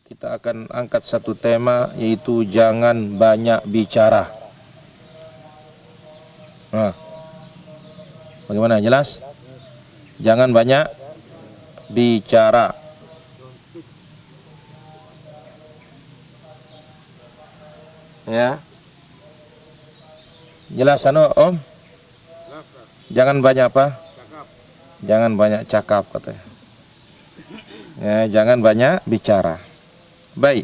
kita akan angkat satu tema, yaitu jangan banyak bicara. Nah, bagaimana, jelas? Jangan banyak bicara. Ya, jelas Om? Jangan banyak apa? Jangan banyak cakap katanya. Ya, jangan banyak bicara. Baik.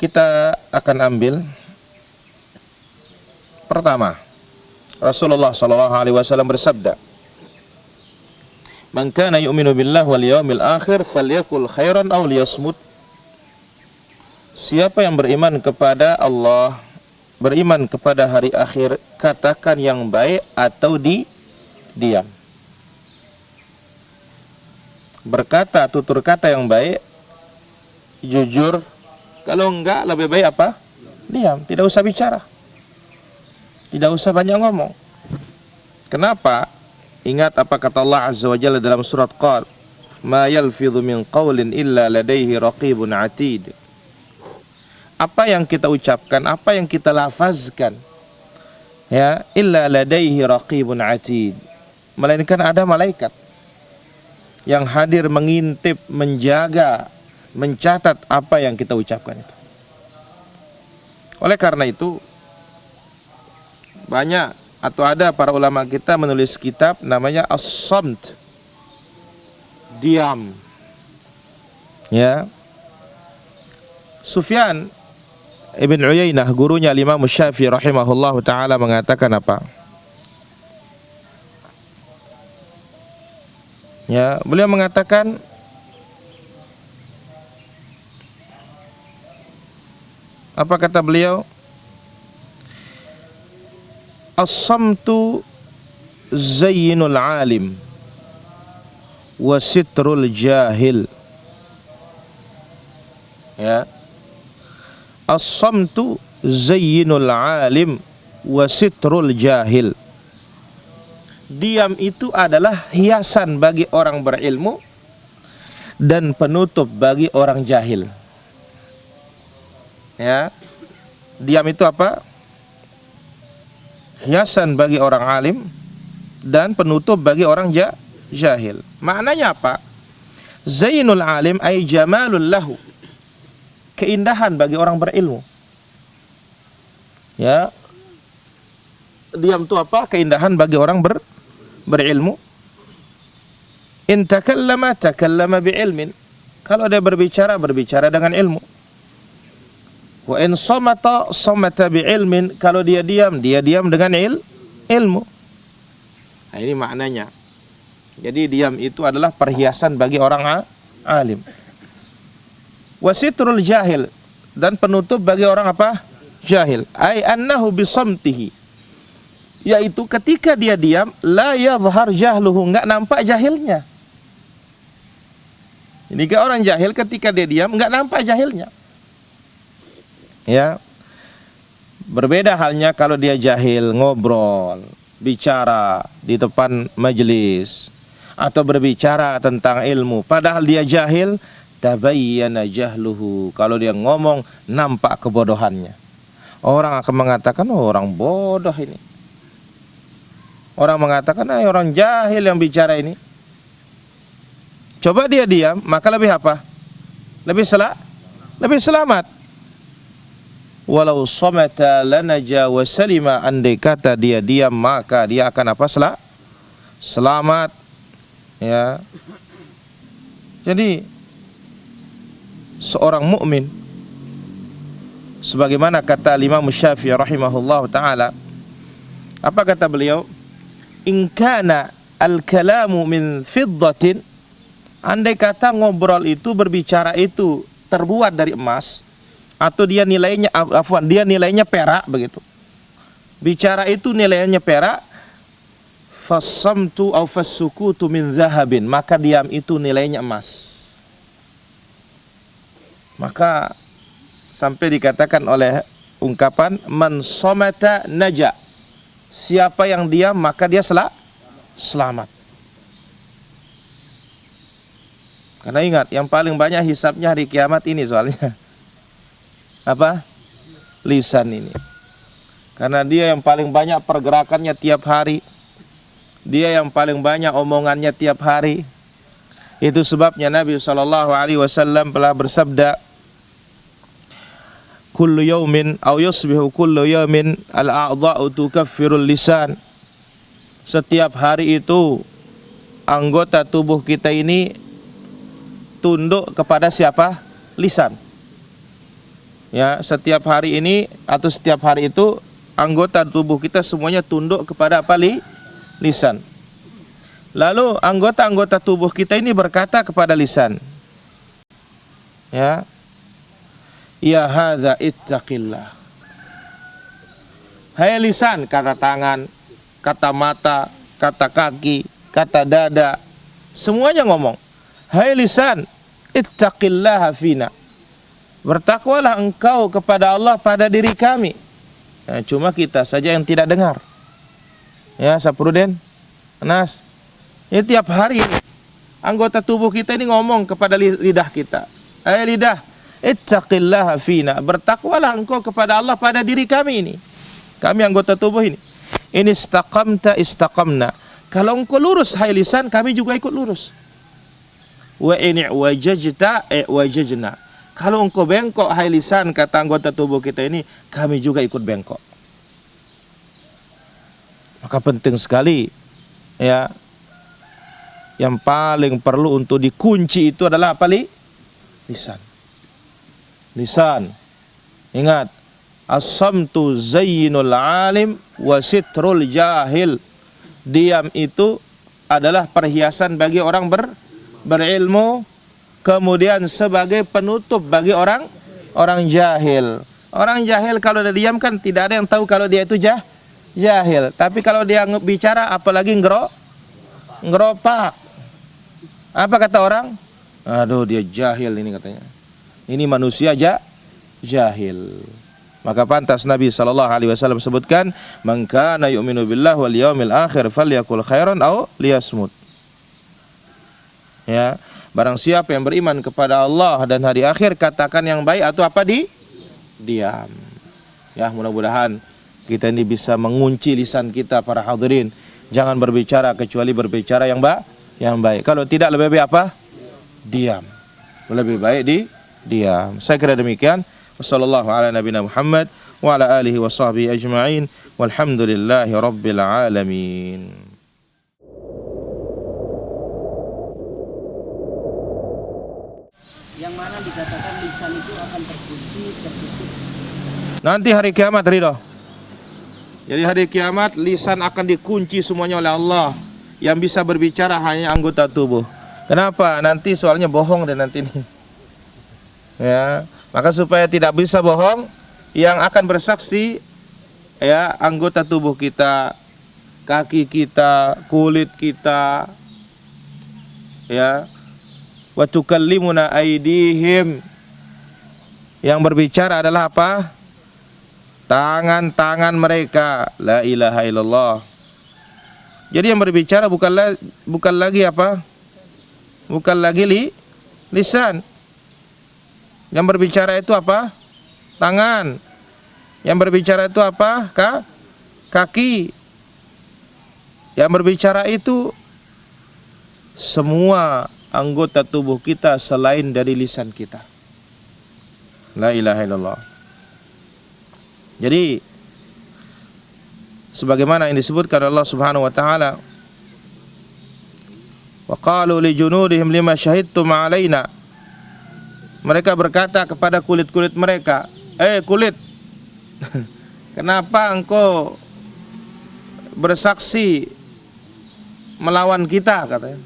Kita akan ambil pertama. Rasulullah SAW bersabda, "Man kana yu'minu billahi wal yawmil akhir falyakul khairan aw liyasmut." Siapa yang beriman kepada Allah, beriman kepada hari akhir, katakan yang baik atau diam. Berkata tutur kata yang baik, jujur. Kalau enggak, lebih baik apa? Diam, tidak usah bicara. Tidak usah banyak ngomong. Kenapa? Ingat apa kata Allah Azza wa Jalla dalam surat Qaf, "Ma yalfidhu min qawlin illa ladaihi raqibun atid." Apa yang kita ucapkan, apa yang kita lafazkan, ya, illa ladaihi raqibun atid, melainkan ada malaikat yang hadir mengintip, menjaga, mencatat apa yang kita ucapkan itu. Oleh karena itu, banyak atau ada para ulama kita menulis kitab namanya as-samt, diam. Ya, Sufyan Ibn Uyainah, gurunya Imam Syafi'i rahimahullah ta'ala, mengatakan apa? Ya, beliau mengatakan, apa kata beliau? As-samtu zayyinul alim wa sitrul jahil. Ya, as-samtu zayyinul alim wa sitrul jahil. Diam itu adalah hiasan bagi orang berilmu dan penutup bagi orang jahil. Ya, diam itu apa? Hiasan bagi orang alim dan penutup bagi orang jahil. Maknanya apa? Zainul alim ay jamalul lahu, keindahan bagi orang berilmu. Ya, diam itu apa? Keindahan bagi orang berilmu. In takallama takallama bi'ilmin, kalau dia berbicara, berbicara dengan ilmu. Wa in samata samata bi'ilmin, kalau dia diam, dia diam dengan ilmu. Nah, ini maknanya. Jadi diam itu adalah perhiasan bagi orang alim. Wasitrul jahil, dan penutup bagi orang apa? Jahil. Ai annahu bisamtihi, yaitu ketika dia diam, la yadhhar jahluhu, enggak nampak jahilnya. Jadi orang jahil ketika dia diam enggak nampak jahilnya. Ya. Berbeda halnya kalau dia jahil, ngobrol, bicara di depan majelis atau berbicara tentang ilmu, padahal dia jahil, tabayyana jahluhu, kalau dia ngomong nampak kebodohannya. Orang akan mengatakan, oh, orang bodoh ini. Orang mengatakan, orang jahil yang bicara ini. Coba dia diam, maka lebih apa? Lebih selamat. Walau samata lanaja wa salima, andai kata dia diam maka dia akan apa? Selamat. Ya. Jadi seorang mukmin, sebagaimana kata Imam Syafi'i rahimahullah ta'ala, apa kata beliau? In kana al-kalamu min fiddatin, andai kata ngobrol itu, berbicara itu terbuat dari emas, atau dia nilainya dia nilainya perak begitu. Bicara itu nilainya perak, fasamtu aw fasukutu min zahabin, maka diam itu nilainya emas. Maka sampai dikatakan oleh ungkapan man somata naja, siapa yang diam maka dia selamat. Karena ingat, yang paling banyak hisabnya hari kiamat ini soalnya. Apa? Lisan ini. Karena dia yang paling banyak pergerakannya tiap hari. Dia yang paling banyak omongannya tiap hari. Itu sebabnya Nabi SAW telah bersabda, kullu yaumin aw yusbihu kullu yaumin al-a'dha'u tukaffirul lisan. Setiap hari itu anggota tubuh kita ini tunduk kepada siapa? Lisan. Ya, setiap hari ini atau setiap hari itu anggota tubuh kita semuanya tunduk kepada apa? Lisan. Lalu anggota-anggota tubuh kita ini berkata kepada lisan, ya, ya hadza ittaqillah. Hai lisan, kata tangan, kata mata, kata kaki, kata dada, semuanya ngomong, hai lisan, ittaqillah fina. Bertakwalah engkau kepada Allah pada diri kami. Nah, cuma kita saja yang tidak dengar. Ya, Sapruden, Anas, ya tiap hari anggota tubuh kita ini ngomong kepada lidah kita, hai lidah, ittaqillah fina. Bertakwalah engkau kepada Allah pada diri kami ini. Kami anggota tubuh ini. In istaqamta istaqamna. Kalau engkau lurus hai lisan, kami juga ikut lurus. Wa in wajajta wajajna. Kalau engkau bengkok hai lisan, kata anggota tubuh kita ini, kami juga ikut bengkok. Maka penting sekali, ya, yang paling perlu untuk dikunci itu adalah apa? Lisan. Lisan. Ingat, as-samtu zayyinul alim wa sitrul jahil. Diam itu adalah perhiasan bagi orang berilmu, kemudian sebagai penutup bagi orang jahil. Orang jahil kalau dia diam kan tidak ada yang tahu kalau dia itu jahil. Tapi kalau dia bicara apalagi ngeropak. Apa kata orang? Aduh, dia jahil ini katanya. Ini manusia jahil. Maka pantas Nabi SAW sebutkan, man kana yu'minu billahi wal yaumil akhir falyakul khairan aw liyasmut. Ya, barang siapa yang beriman kepada Allah dan hari akhir, katakan yang baik atau apa? Diam. Ya, mudah-mudahan kita ini bisa mengunci lisan kita para hadirin. Jangan berbicara kecuali berbicara yang baik. Kalau tidak lebih baik apa? Diam. Lebih baik diam. Saya kira demikian. Wassallallahu ala nabiyina Muhammad wa ala alihi wa sahbihi ajma'in. Walhamdulillahi rabbil alamin. Yang mana dikatakan lisan itu akan terkunci, tertutup. Nanti hari kiamat, Ridho. Jadi hari kiamat lisan akan dikunci semuanya oleh Allah. Yang bisa berbicara hanya anggota tubuh. Kenapa? Nanti soalnya bohong dan nanti nih. Ya, maka supaya tidak bisa bohong, yang akan bersaksi ya anggota tubuh kita, kaki kita, kulit kita. Ya. Wa tukallimuna aydihim. Yang berbicara adalah apa? Tangan-tangan mereka. La ilaha illallah. Jadi yang berbicara bukan lagi apa? Bukan lagi lisan. Yang berbicara itu apa? Tangan. Yang berbicara itu apa? Kaki. Yang berbicara itu semua anggota tubuh kita selain dari lisan kita. La ilaha illallah. Jadi sebagaimana yang disebutkan Allah Subhanahu wa taala, wa qalu li junudihim lima syahidtum alaina. Mereka berkata kepada kulit-kulit mereka, kulit, kenapa engkau bersaksi melawan kita, katanya.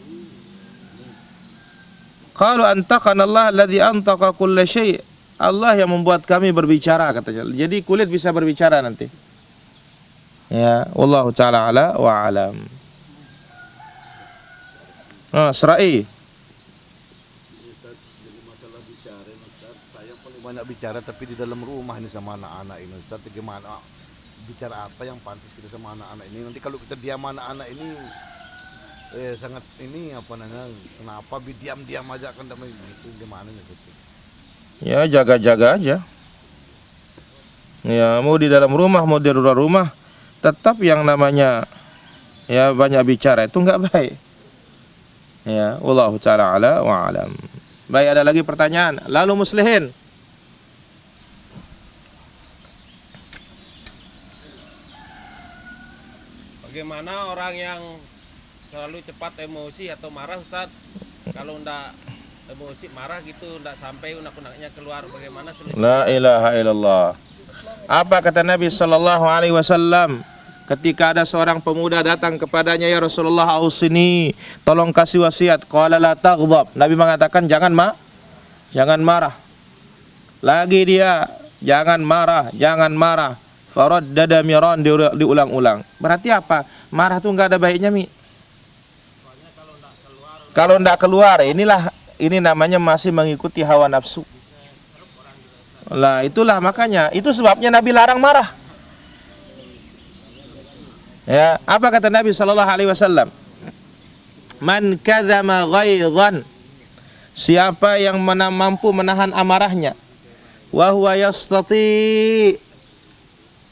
Qalu antaqana Allah alladzi antaqa kulla syai'. Allah yang membuat kami berbicara, katanya. Jadi kulit bisa berbicara nanti. Ya, wallahu taala ala wa alam. Serai. Saya paling banyak bicara tapi di dalam rumah ini sama anak-anak ini, Ustaz. Gimana bicara apa yang pantas kita sama anak-anak ini? Nanti kalau kita diam anak-anak ini sangat ini apa namanya, kenapa diam-diam aja kan damai gitu, gimana nih gitu. Ya jaga-jaga aja. Ya mau di dalam rumah mau di luar rumah, tetap yang namanya ya banyak bicara itu nggak baik. Ya, wallahu ta'ala ala wa alam. Baik, ada lagi pertanyaan. Lalu muslihin. Bagaimana orang yang selalu cepat emosi atau marah, Ustaz? Kalau ndak emosi marah gitu, ndak sampai unek-uneknya keluar, bagaimana solusinya? La ilaha illallah. Apa kata Nabi sallallahu alaihi wasallam ketika ada seorang pemuda datang kepadanya, ya Rasulullah, ausini, tolong kasih wasiat. Qala la taghdab. Nabi mengatakan jangan marah. Lagi dia, jangan marah. Faraddada miran, diulang-ulang. Berarti apa? Marah tuh enggak ada baiknya, Mi. Kalau enggak keluar, ini namanya masih mengikuti hawa nafsu. Lah itulah makanya, itu sebabnya Nabi larang marah. Ya, apa kata Nabi sallallahu alaihi wasallam? Man kadzama ghaidhan, siapa yang mampu menahan amarahnya, wa huwa yastati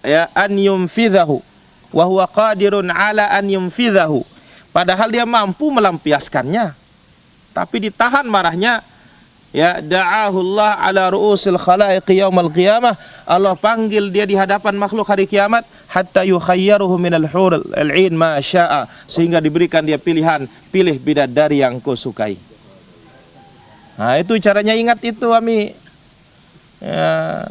ya an yumfidhahu wa huwa qadirun ala an yumfidhahu, padahal dia mampu melampiaskannya tapi ditahan marahnya, ya da'ahu Allah ala ru'usil khalaiq yaumal qiyamah, Allah panggil dia di hadapan makhluk hari kiamat, hatta yukhayyaruhu minal hurul al'in ma syaa, sehingga diberikan dia pilihan, pilih bidadari yang kau sukai. Nah itu caranya, ingat itu, Ami. Ya.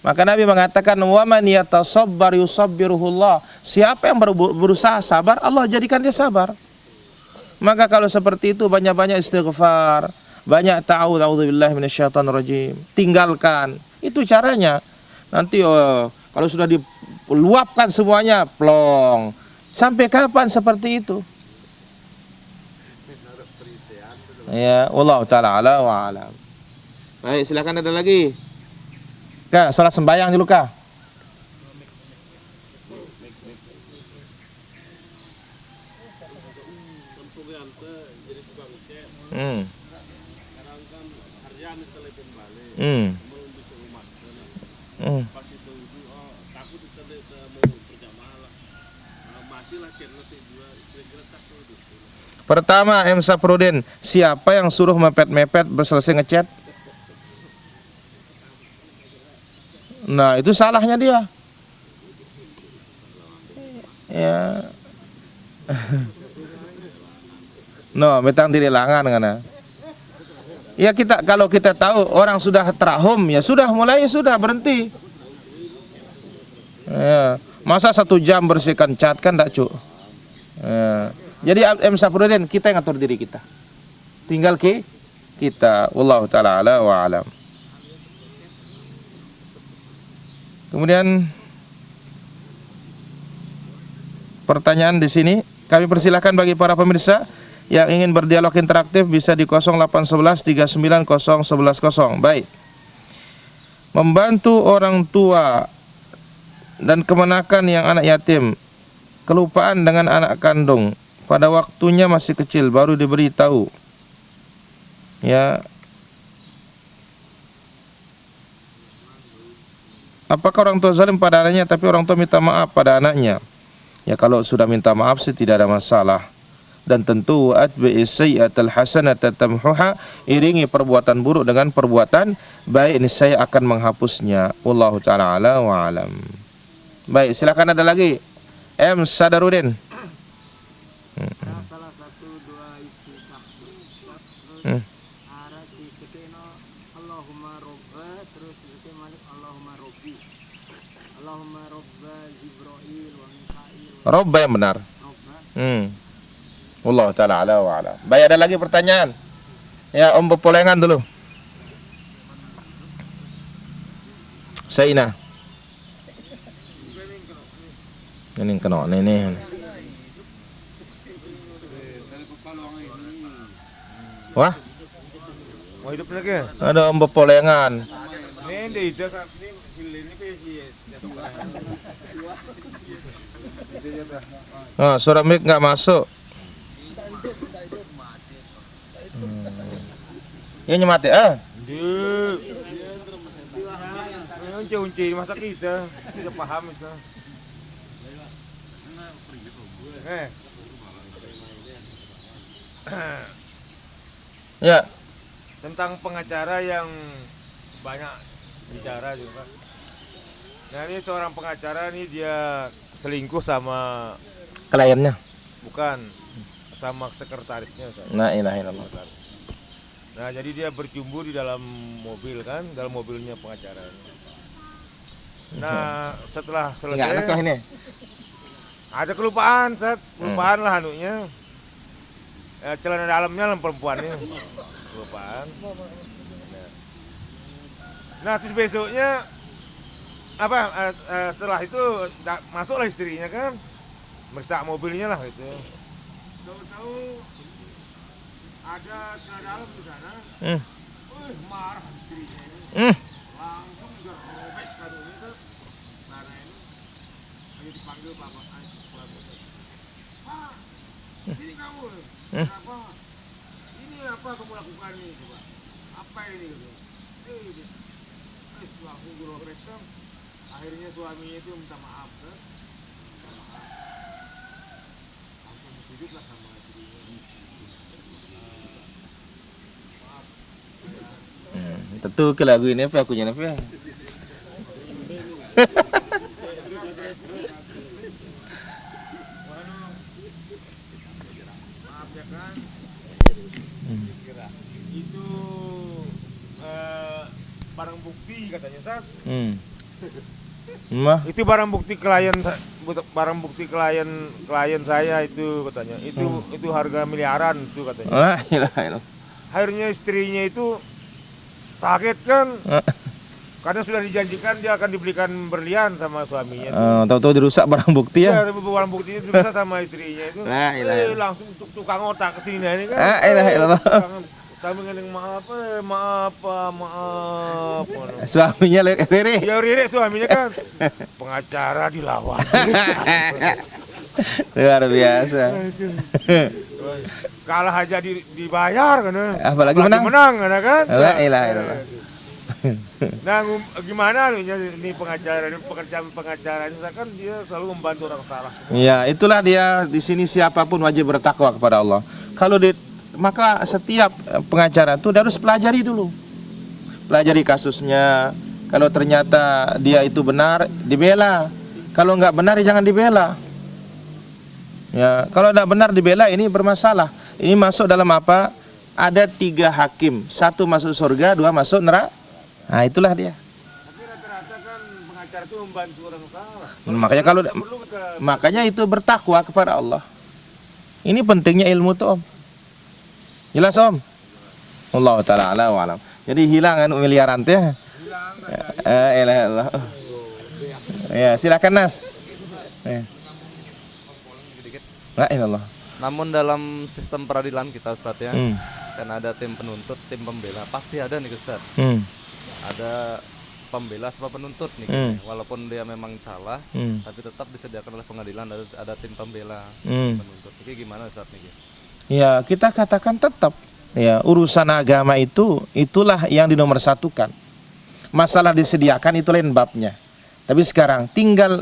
Maka Nabi mengatakan, wa man yatasabbar yusabbiruhullah, siapa yang berusaha sabar, Allah jadikan dia sabar. Maka kalau seperti itu banyak-banyak istighfar, banyak ta'awudz, a'udzubillahi minasyaitonir rajim, tinggalkan. Itu caranya. Nanti kalau sudah diluapkan semuanya plong. Sampai kapan seperti itu? Ya, wallahu taala ala wa alam. Baik, silakan, ada lagi. Kak, salat sembahyang dulu, Kak. Pertama, M. Saprudin, siapa yang suruh mepet-mepet berselesai ngechat? Nah, itu salahnya dia. Ya. No, metang diri langan kana. Ya kalau kita tahu orang sudah terahum, ya sudah mulai, sudah berhenti. Ya, masa 1 jam bersihkan chat kan enggak, Cuk. Ya. Jadi M. Saprudin, kita yang ngatur diri kita. Tinggal kita. Wallahu taala ala wa alam. Kemudian pertanyaan di sini kami persilahkan bagi para pemirsa yang ingin berdialog interaktif bisa di 0811 39 0110. Baik. Membantu orang tua dan kemenakan yang anak yatim, kelupaan dengan anak kandung, pada waktunya masih kecil baru diberitahu. Ya. Apakah orang tua zalim pada anaknya tapi orang tua minta maaf pada anaknya? Ya kalau sudah minta maaf sih tidak ada masalah. Dan tentu atbi'is sayyi'atal hasanata tamhuha, iringi perbuatan buruk dengan perbuatan baik, ini saya akan menghapusnya. Wallahu taala ala wa alam. Baik, silakan, ada lagi. M. Sadarudin. Salah satu doa itu arah si sekeno Allahumma robba, terus itu malik Allahumma robbi, Allahumma robba Jibril wa Mikail. Robba yang benar. Robba. Wallahu taala ala wa ala. Baik, ada lagi pertanyaan? Ya, Om Bepolengan dulu. Saina. Ini kena ini. Wah, Mau hidup lagi? ada Om Bepolengan. Ini di itu saat ini ini Oh, suara mic nggak masuk. Ya nyemate Dia unci masa kita paham itu. Ya. Tentang pengacara yang banyak bicara juga. Nah ini seorang pengacara nih dia selingkuh sama Kliennya. bukan sama sekretarisnya. La ilaha illallah. Nah jadi dia bercumbu di dalam mobil kan, dalam mobilnya pengacara. Nah setelah Enggak enak selesai ini. ada kelupaan, kelupaan lah anunya. Celana dalamnya perempuannya kelupaan. Nah terus besoknya setelah itu masuklah istrinya kan, meriksa mobilnya lah gitu. Tahu-tahu ada celana dalam di sana. Marah istrinya ini. Langsung dirobek kanunya tuh. Celana ini lagi dipanggil bapak. Pak, ini kamu. Kenapa? Ini apa kamu lakukan ini coba? Apa ini gitu? Langsung dirobek kan. Akhirnya suaminya itu minta maaf kan? Minta maaf. Langsung sujudlah sama istrinya. Maaf. Tentu ke lagu ini apa aku jangan apa. Maaf ya kan? Itu barang bukti katanya Sat. Mah. Itu barang bukti klien saya itu katanya. Itu harga miliaran itu katanya. La ilaha illallah. Akhirnya istrinya itu kaget kan. Karena sudah dijanjikan dia akan dibelikan berlian sama suaminya. Tahu-tahu dirusak barang bukti ya. Iya, barang buktinya bisa sama istrinya itu. La ilaha illallah. Langsung tukang otak ke sini ini kan. La ilaha illallah. Sambil ngomong maaf. Suaminya lirik. Ya Riri suaminya kan pengacara dilawan. Luar biasa. Kalah aja dibayar kan. Apalagi menang. Menang kan. La ilaha illallah. Nah, gimana ini pengacara, ini pekerjaan pengacara ini kan dia selalu membantu orang salah. Ya, itulah dia di sini siapapun wajib bertakwa kepada Allah. Maka setiap pengacara itu harus pelajari dulu. Pelajari kasusnya. Kalau ternyata dia itu benar, dibela. Kalau nggak benar, ya jangan dibela. Ya, kalau tidak benar dibela, ini bermasalah. Ini masuk dalam apa? Ada 3 hakim, 1 masuk surga, 2 masuk neraka. Nah, itulah dia. Tapi rata-rata kan pengacara itu membantu orang salah. Makanya itu bertakwa kepada Allah. Ini pentingnya ilmu tuh, Om. Jelas, Om? Allah taala ala wa alam. Jadi hilangan miliaran teh. Hilang. Ya, silakan Nas. La ilallah. Namun dalam sistem peradilan kita Ustadz ya, kan ada tim penuntut, tim pembela, pasti ada nih Ustadz. Ada pembela sama penuntut nih, walaupun dia memang salah, tapi tetap disediakan oleh pengadilan ada tim pembela, penuntut. Ini gimana Ustadz nih? Ya, kita katakan tetap ya urusan agama itulah yang dinomorsatukan. Masalah disediakan itu lain babnya. Tapi sekarang tinggal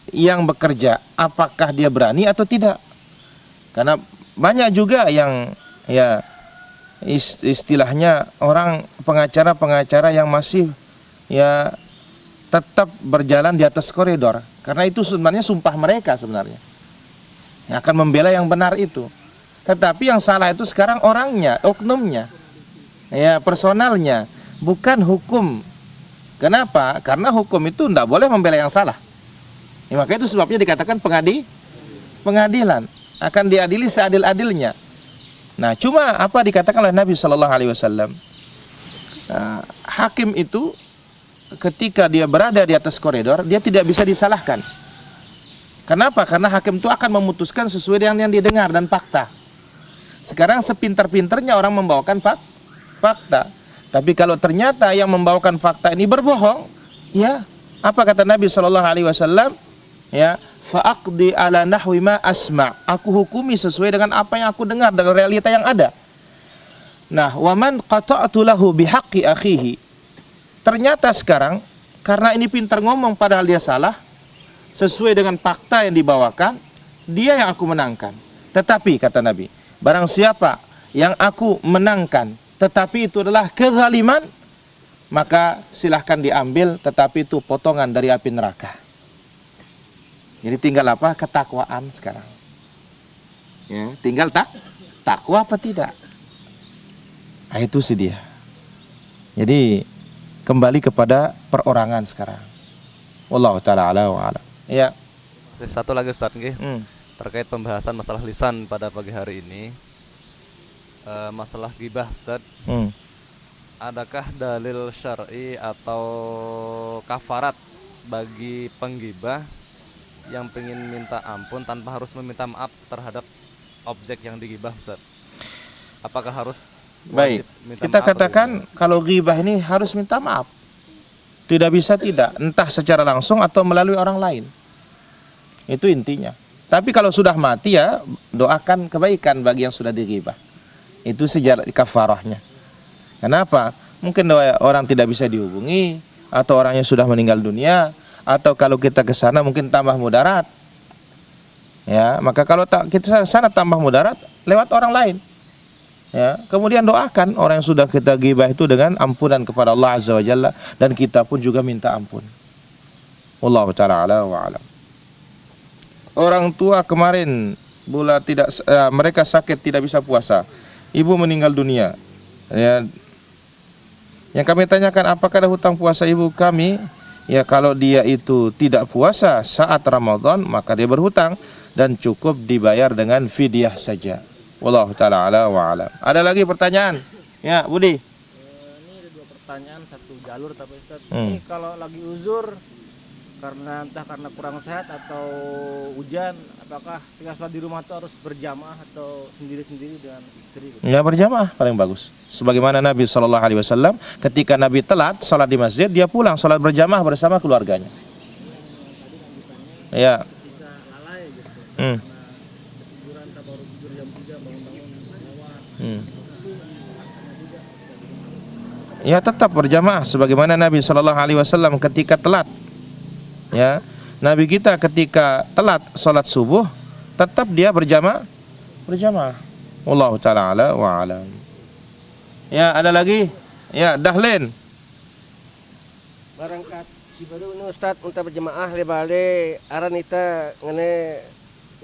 yang bekerja apakah dia berani atau tidak. Karena banyak juga yang ya istilahnya orang pengacara-pengacara yang masih ya tetap berjalan di atas koridor. Karena itu sebenarnya sumpah mereka sebenarnya. Yang akan membela yang benar itu. Tetapi yang salah itu sekarang orangnya, oknumnya, ya personalnya, bukan hukum. Kenapa? Karena hukum itu tidak boleh membela yang salah. Ya, maka itu sebabnya dikatakan pengadilan akan diadili seadil-adilnya. Nah, cuma apa dikatakan oleh Nabi Shallallahu Alaihi Wasallam? Hakim itu ketika dia berada di atas koridor, dia tidak bisa disalahkan. Kenapa? Karena hakim itu akan memutuskan sesuai dengan yang didengar dan fakta. Sekarang sepintar-pintarnya orang membawakan fakta. Tapi kalau ternyata yang membawakan fakta ini berbohong, ya apa kata Nabi Shallallahu Alaihi Wasallam? Ya, fa'aqdi ala nahwi ma asma. Aku hukumi sesuai dengan apa yang aku dengar dari realita yang ada. Nah, waman qata'tu lahu bihaqqi akhihi. Ternyata sekarang karena ini pintar ngomong padahal dia salah, sesuai dengan fakta yang dibawakan, dia yang aku menangkan. Tetapi kata Nabi, barang siapa yang aku menangkan tetapi itu adalah kezaliman, maka silahkan diambil, tetapi itu potongan dari api neraka. Jadi tinggal apa? Ketakwaan sekarang. Ya, tinggal takwa apa tidak? Nah, itu sih dia. Jadi kembali kepada perorangan sekarang. Wallahu taala ala wa alam. Ya. Satu lagi Ustaz nggih. Hmm. Terkait pembahasan masalah lisan pada pagi hari ini. Masalah ghibah Ustaz. Adakah dalil syar'i atau kafarat bagi penggibah yang ingin minta ampun tanpa harus meminta maaf terhadap objek yang digibah Ustaz? Apakah harus Baik, minta kita maaf katakan kalau ghibah ini harus minta maaf. Tidak bisa tidak, entah secara langsung atau melalui orang lain. Itu intinya. Tapi kalau sudah mati ya doakan kebaikan bagi yang sudah dighibah. Itu sejarah kafarahnya. Kenapa? Mungkin orang tidak bisa dihubungi, atau orangnya sudah meninggal dunia, atau kalau kita ke sana mungkin tambah mudarat. Ya, maka kalau kita sana tambah mudarat lewat orang lain. Ya, kemudian doakan orang yang sudah kita ghibah itu dengan ampunan kepada Allah Azza wa Jalla, dan kita pun juga minta ampun. Wallahu ta'ala ala wa alam. Orang tua kemarin mereka sakit tidak bisa puasa. Ibu meninggal dunia. Ya, yang kami tanyakan, apakah ada hutang puasa ibu kami? Ya, kalau dia itu tidak puasa saat Ramadan, maka dia berhutang dan cukup dibayar dengan fidyah saja. Wallahu ta'ala ala wa alam. Ada lagi pertanyaan? Ya, Budi. Ini ada 2 pertanyaan, satu jalur tapi Ustaz. Ini kalau lagi uzur entah karena kurang sehat atau hujan, apakah tinggal sholat di rumah itu harus berjamaah atau sendiri-sendiri dengan istri gitu? Ya, berjamaah paling bagus. Sebagaimana Nabi SAW ketika Nabi telat sholat di masjid, dia pulang sholat berjamaah bersama keluarganya. Ya. Ketika lalai gitu. Hmm. Tiduran tak baru tidur jam 3 bangun-bangun lewat. Ya, tetap berjamaah sebagaimana Nabi SAW ketika telat. Ya, Nabi kita ketika telat sholat subuh tetap dia berjamaah. Wallahu ta'ala ala wa alam. Ya, ada lagi? Ya, Dahlin. Barangkat Cibaru ini Ustaz minta berjemaah lebale aran ita ngene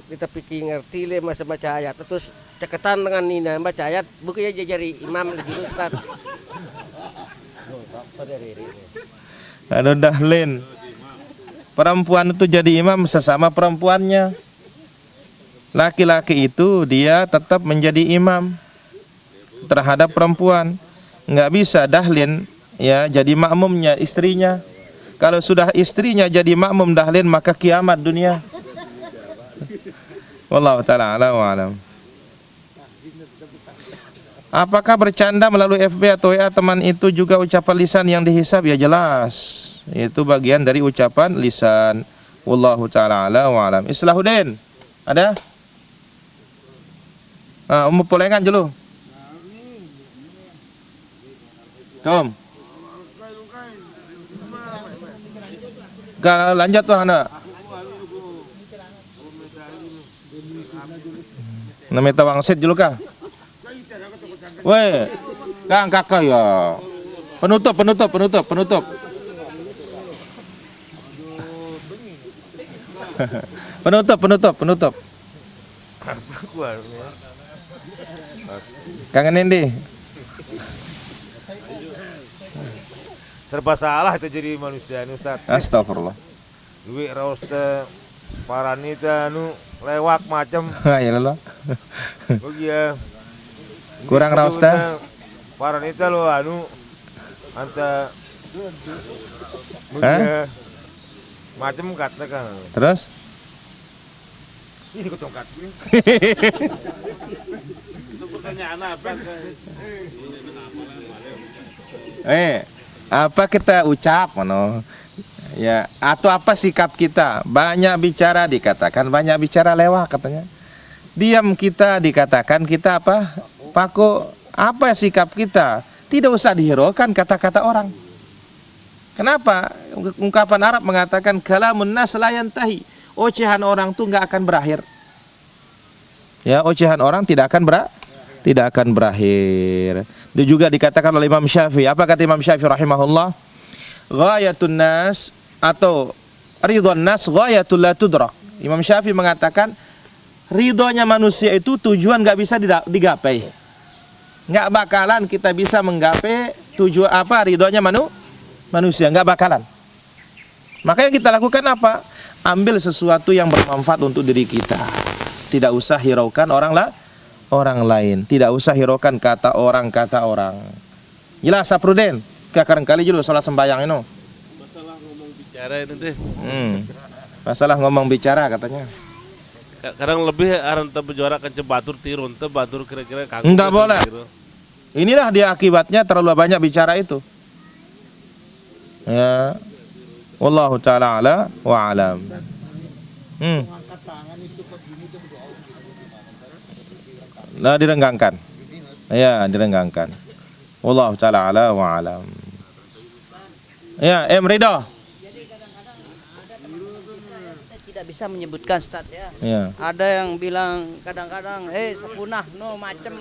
kita pikir ngerti le masa baca ayat terus ceketan dengan nina baca ayat bukunya jajari imam lagi Ustaz. Ada Dahlin. Perempuan itu jadi imam sesama perempuannya. Laki-laki itu dia tetap menjadi imam terhadap perempuan. Nggak bisa Dahlin ya jadi makmumnya istrinya. Kalau sudah istrinya jadi makmum Dahlin, maka kiamat dunia. Wallahu ta'ala ala wa alam. Apakah bercanda melalui FB atau WA teman itu juga ucapan lisan yang dihisab? Ya jelas. Itu bagian dari ucapan lisan. Wallahu ta'ala ala wa alam. Islahuddin, ada? Umur polengan dulu. Kom. Gak lanjut tuh anak. Namanya wangsit dulu kah? Weh, kang kakak ya. Penutup. penutup. Kangenin deh. Serba salah itu jadi manusia ini Ustaz. Astagfirullah. Duit raos teh parani teh anu lewat macam. Ya Allah. Begitu. Kurang raos teh. Parani teh lo anu anta begitu. Macam kata kan. Terus? Ini kok tongkat ini. Itu pertanyaan apa? Apa kita ucap mano? Ya, atau apa sikap kita? Banyak bicara dikatakan banyak bicara lewat katanya. Diam kita dikatakan kita apa? Paku Apa sikap kita? Tidak usah dihiraukan kata-kata orang. Kenapa? Ungkapan Arab mengatakan kalamun nas la yantahi. Ocehan orang tuh nggak akan berakhir. Ya, ocehan orang tidak akan berakhir. Itu juga dikatakan oleh Imam Syafi'i. Apa kata Imam Syafi'i rahimahullah? Ghayatun nas atau ridwan nas ghayatul la tudrak. Imam Syafi'i mengatakan ridhonya manusia itu tujuan nggak bisa digapai. Nggak bakalan kita bisa menggapai tujuan ridhonya manusia, nggak bakalan. Maka yang kita lakukan apa? Ambil sesuatu yang bermanfaat untuk diri kita. Tidak usah hiraukan orang lain. Tidak usah hiraukan kata orang. Jelas, Sapruden. Kadang kali juga salah sembahyang ini. Masalah ngomong bicara ini deh. Masalah ngomong bicara katanya. Kadang lebih aran berjuara kan cebatur tirun batur kira-kira kaku. Enggak boleh. Inilah dia akibatnya terlalu banyak bicara itu. Ya. Wallahu ta'ala ala wa alam. Nah, direnggangkan. Ya, direnggangkan. Wallahu ta'ala ala wa alam. Ya, Ridho. Tidak bisa menyebutkan Ustaz ya. Ya. Ada yang bilang kadang-kadang sepunah macam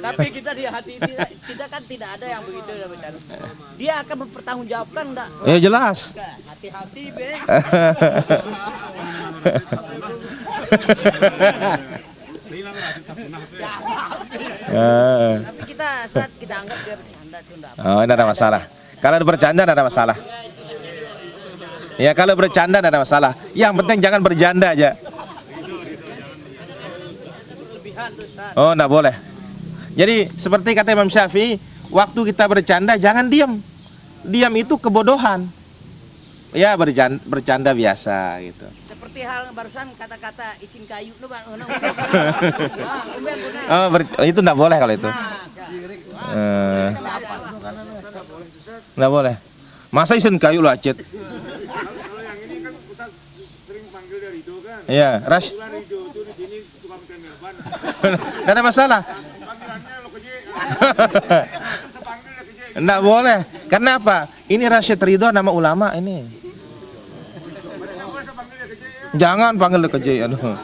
tapi kita di hati kita kan tidak ada yang begitu. Dia akan mempertanggungjawabkan enggak? Ya jelas. Hati-hati be. Tapi kita Ustaz kita anggap dia bercanda itu enggak. Oh, tidak ada masalah. Kalau bercanda tidak ada masalah. Ya kalau bercanda tidak ada masalah. Yang penting jangan berjanda aja. Oh, tidak boleh. Jadi seperti kata Imam Syafi'i, waktu kita bercanda jangan diam. Diam itu kebodohan. Ya bercanda biasa gitu. Seperti hal barusan kata-kata isin kayu itu itu tidak boleh kalau itu. Tidak boleh. Masa isin kayu lo acet? Kalau yang ini kan kita sering panggil dia Ridho kan. Iya, Rash. Kebetulan Ridho itu di sini tukang temelban. Tidak ada masalah. Panggilannya lo keje. Sepanggil dia keje. Tidak boleh. Karena apa? Ini Rasyid Ridho nama ulama ini. Nggak boleh sepanggil dia keje ya. Jangan panggil dia keje. Aduh.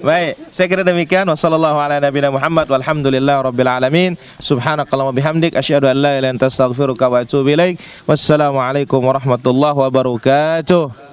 Baik, saya kira demikian. Wassallallahu ala nabiyina Muhammad walhamdulillah rabbil alamin. Subhanakallahumma bihamdik asyhadu an la ilaha illa anta astaghfiruka wa atubu ilaik. Wassalamualaikum warahmatullahi wabarakatuh.